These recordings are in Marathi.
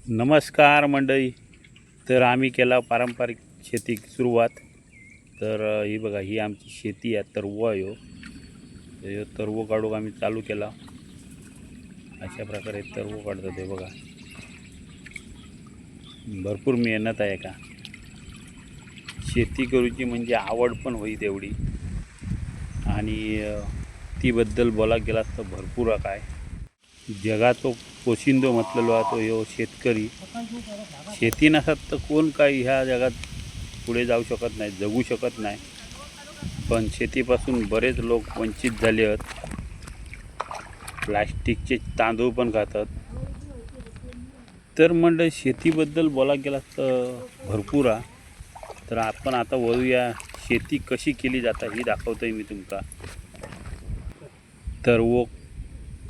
नमस्कार मंडळी. तर आम्ही केला पारंपरिक शेती सुरुवात. तर ही बघा, ही आमची शेती आहे. तरव आहे ह्यो तरव काढूक आम्ही चालू केला. अशा प्रकारे तरव काढतात हे बघा. भरपूर मेहनत आहे का शेती करूची, म्हणजे आवड पण होई तेवढी. आणि तीबद्दल बोला गेला तर भरपूर काय. जगाचो पोशिंदो म्हटलेलो तो ह्यो शेतकरी. शेती नसत तर कोण काही ह्या जगात पुढे जाऊ शकत नाही, जगू शकत नाही. पण शेतीपासून बरेच लोक वंचित झाले आहेत. प्लास्टिकचे तांदूळ पण खातात. तर मंडळ शेतीबद्दल बोला गेला तर भरपूर आहे. तर आपण आता वळूया, शेती कशी केली जाता ही दाखवतोय मी तुमका. तर वो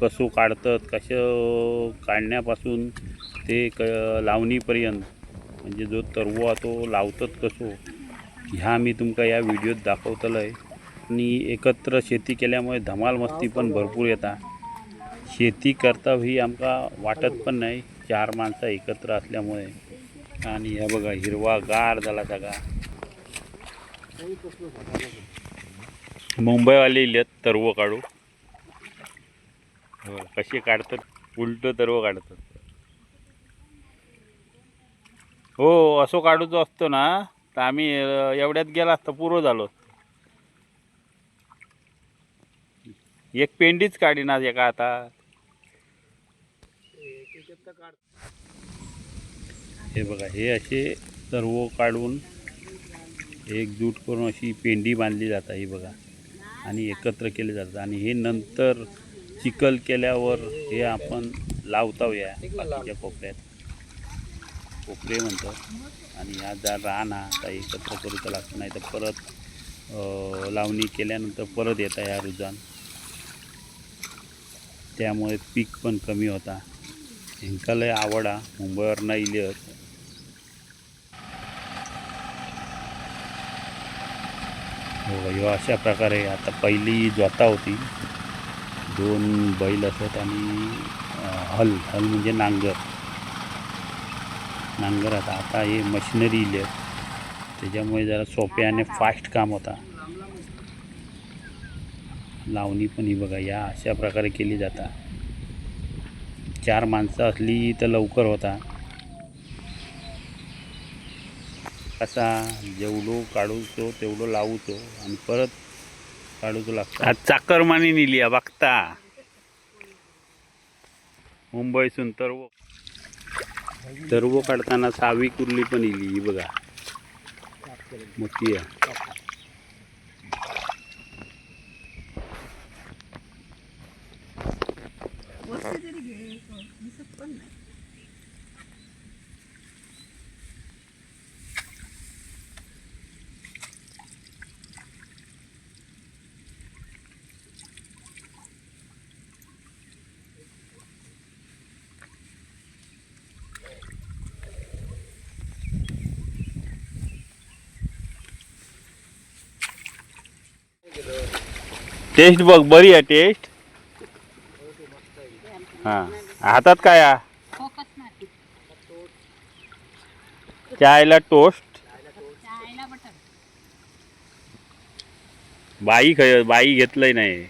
कसं काढतात, कसं काढण्यापासून ते लावणीपर्यंत, म्हणजे जो तरवा तो लावतात कसो, ह्या मी तुमका या व्हिडिओत दाखवतलं आहे. आणि एकत्र शेती केल्यामुळे धमाल मस्ती पण भरपूर येता. शेती करता ही आमका वाटत पण नाही, 4 माणसं एकत्र असल्यामुळे. आणि ह्या बघा, हिरवागार झाला सगळा. मुंबईवाले इलेत तरव काढू. कसे काढतात, उलट तरव काढतात. हो, असं काढूचं असतो ना तर आम्ही एवढ्यात गेला असता पुरो झालो. एक पेंडीच काढीना एका आता. हे बघा, हे असे तरव काढून एकजूट करून अशी पेंडी बांधली जातात ही बघा. आणि एकत्र केले जातात. आणि हे नंतर चिखल केल्यावर हे आपण लावतो या बाकीच्या कोपऱ्यात, कोपरे म्हणतात. आणि ह्या जर रान आता एकत्र करूचा लागतो, नाही तर परत लावणी केल्यानंतर परत येता ह्या रुजान. त्यामुळे पीक पण कमी होता. ह्यांका लय आवड आहे, मुंबईवर न इले. हो, अशा प्रकारे आता पहिली जोता होती, 2 बैल असत आणि हल म्हणजे नांगर. आता हे मशिनरी इले, त्याच्यामुळे जरा सोपे आणि फास्ट काम होता. लावणी पण ही बघा या अशा प्रकारे केली जाता. 4 माणसं असली तर लवकर होता. कसा जेवढं काढूचो तेवढं लावूचो आणि परत काढूचो लागतं. आज चाकरमानी नेली आहे बघता, मुंबईसून तरव काढताना सावी कुर्ली पण इली ही बघा, मोठी आहे. टेस्ट बघ, बरी आहे टेस्ट. हां, हातात काय आहे? चायला टोस्ट. बाई घेतलंय नाही.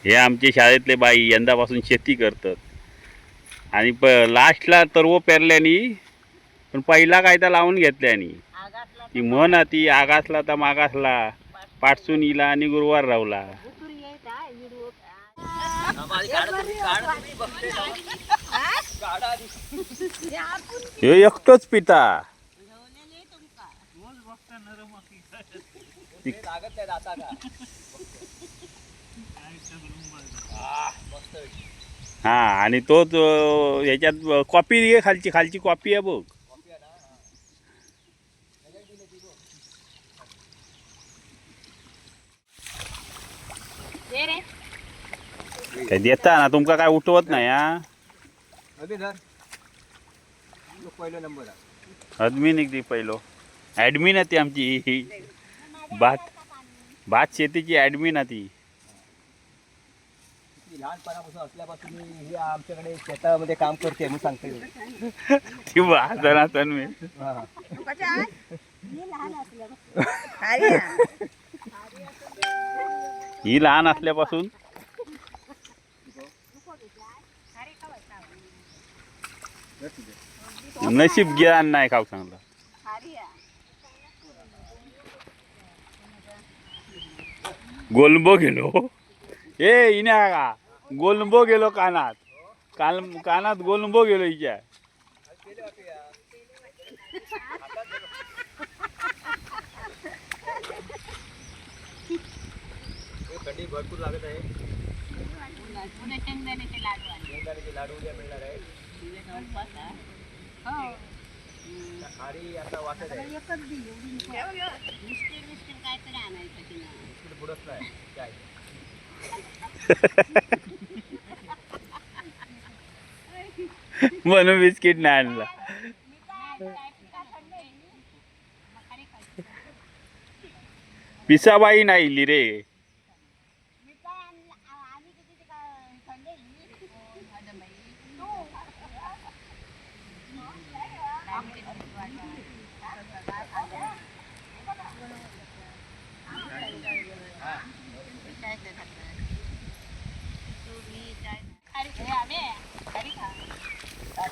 हे आमचे शाळेतले बाई यंदापासून शेती करतात. आणि लास्टला तरव पेरल्यानी, पण पहिला काय तर लावून घेतल्यानी. ती म्हण ती आगासला तर मागासला, पाठसून इला आणि गुरुवार रावला. हे एकटोच पिता. हा, आणि तोच याच्यात कॉपी घे, खालची कॉपी आहे बघ. काय देता ना, तुमका काय उठवत नाही. ॲडमिन एक पहिलो ॲडमिन आहे ती आमची. भात शेतीची ॲडमिन आहे ती. लहानपणापासून असल्यापासून ही आमच्याकडे शेतामध्ये काम करते मी सांगते. ही लहान असल्यापासून नशीब ज्ञान नाही खाऊ सांगला. गोलंबो गेलो इने का गोलंबो गेलो कानात कानात गोलंबो गेलो हिच्या. थंडी भरपूर लागत आहे. शेंगदाण्याचे लाडू उद्या मिळणार आहे. खारी आता वाटत आहे. बुडत नाही काय. म्हणून बिस्किट नाही आणला. पिसाबाई नाही इली रे.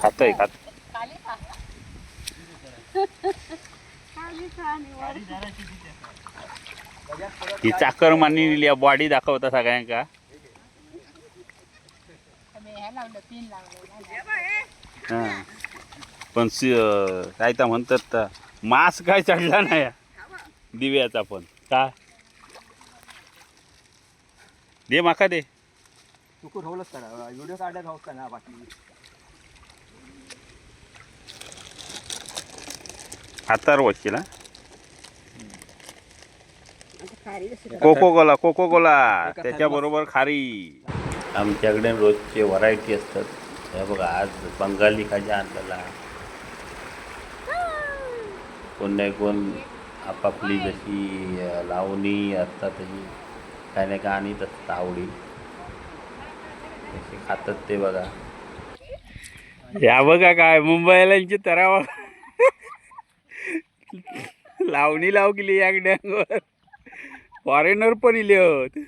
खातोय खात ही चाकर मानी बॉडी दाखवता सगळ्यांका. पण काय तर म्हणतात मास काय चढला नाही दिव्याचा पण काय दे माका दे. चुकून होलच करा व्हिडिओ काढत होत का ना बाकी. हातार वशील कोको कोला त्याच्या बरोबर खारी. आमच्याकडे रोजचे व्हरायटी असतात. हे बघा आज बंगाली खाजा आणलेला. कोण नाही कोण आपापली जशी लावणी असतात तशी काय नाही का आणत असतात आवडी तसे खातात ते बघा. या बघा काय मुंबईलांची तरावा लावणी लाव केली या डॅंगवर. फॉरेनर पण इले होत.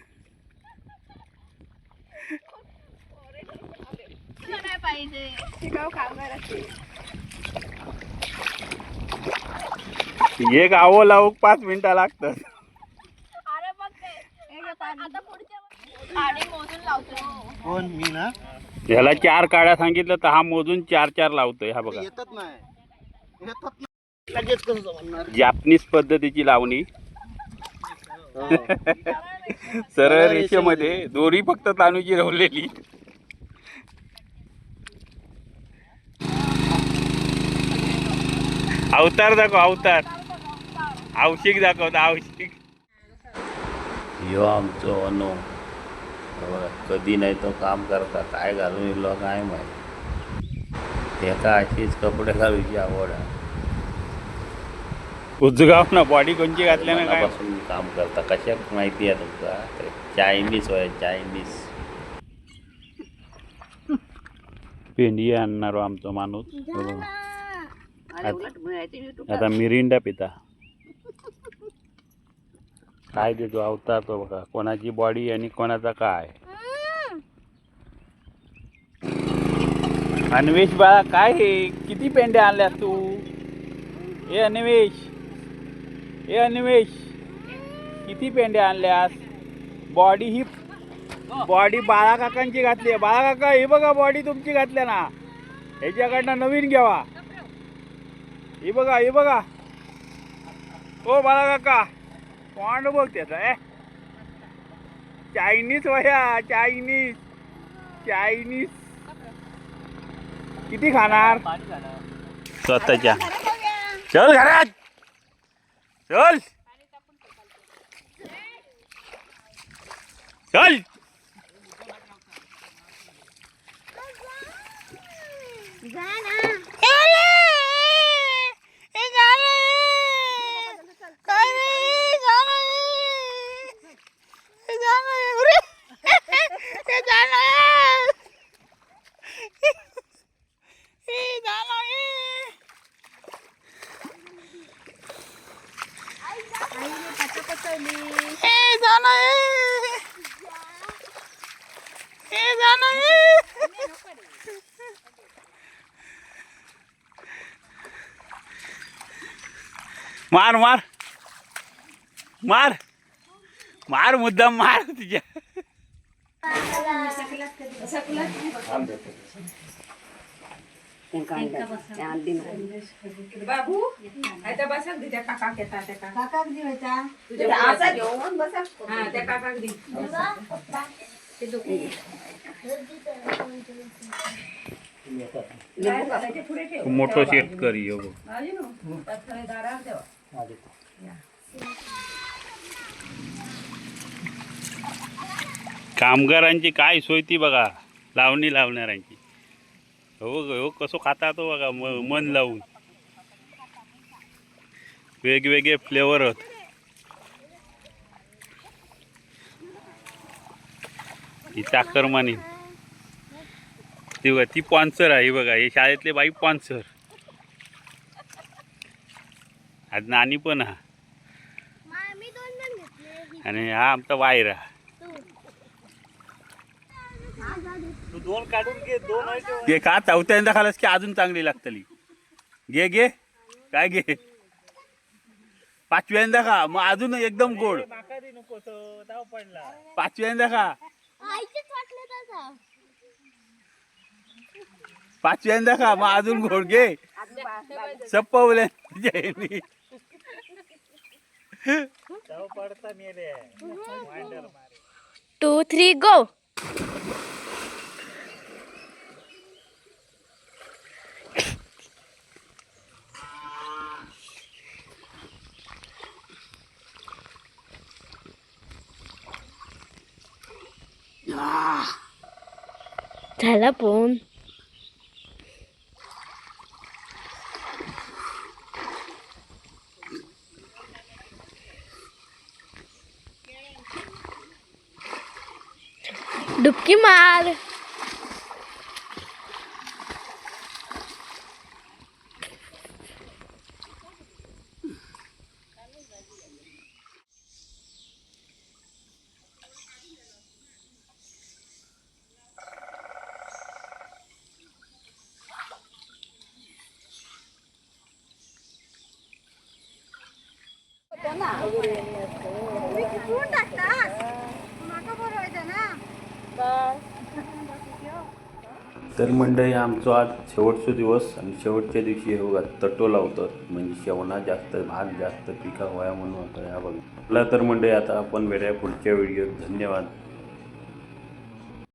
एक आवं लावूक 5 मिनिटं लागतात. कोण मी ना ह्याला 4 काड्या सांगितलं तर हा मोजून 4 लावतोय. हा बघा येतच नाही लगेच कसं जमणार. जापनीज पद्धतीची लावणी. सरळ रेषेमध्ये दोरी फक्त तानूची रवलेली. अवतार दाखव अवतार. आवशिक दाखवत आवशिक. यो आमचं अनो कधी नाही तो काम करता काय घालून येलो काय माहिती. एका अशीच कपडे घालूची आवड आहे. उजगाव ना बॉडी कोणची घातल्या ना काय पासून काम करता कशाक माहिती आहे तुमका. चायनीज होय चायनीज. पेंडी आणणार आमचा माणूस. आता मिरिंडा पिता. काय देतो अवतार तो बघा. कोणाची बॉडी आणि कोणाचा काय. अन्वेष बाळा काय हे किती पेंड्या आणल्यास तू. ए अन्वेष किती पेंड्या आणल्यास. बॉडी ही बॉडी बाळा काकांची घातली आहे. बाळा काका ही बघा बॉडी तुमची घातल्या ना. ह्याच्याकडनं नवीन घ्यावा. ही बघा ओ बाळा काका कोण बघ त्याचा. चायनीज वया चायनीज किती खाणार स्वतःच्या. चल घरात चल चल. मार मार मार मार मुद्दाम मार तुझ्या. बाबू आता बसा त्या काका घेता त्या काका हा त्या काका दे मोठं शेतकरी हो. कामगारांची काय सोय ती बघा, लावणी लावणाऱ्यांची. हो हो कसं खाता तो बघा, मन लावून. वेगवेगळे फ्लेवर आहेत. ही चाकरमानी ती बघा, ती स्पॉन्सर आहे बघा. हे शाळेतले बाई स्पॉन्सर. आज नानी पण हा, आणि हा आमचा वायरा. दोन काढून घे, दोन घे का, चौथ्यांदा खालास की अजून चांगली लागतली. घे घे काय घे, पाचव्यांदा खा मग अजून एकदम गोड. पाचव्यांदा खा, पाचव्यांदा खा मग अजून गोड. घे सपवले 2, 3 go. झाला पण डुबकी मार. तर मंडळी, आमचा आज शेवटचा दिवस आणि शेवटच्या दिवशी हे बघा तटो लावतात. म्हणजे शेवणा जास्त भात जास्त पिका व्हाया म्हणून होतं. ह्या बघा. चला तर मंडळी, आता आपण वेळ्या पुढच्या व्हिडिओत. धन्यवाद.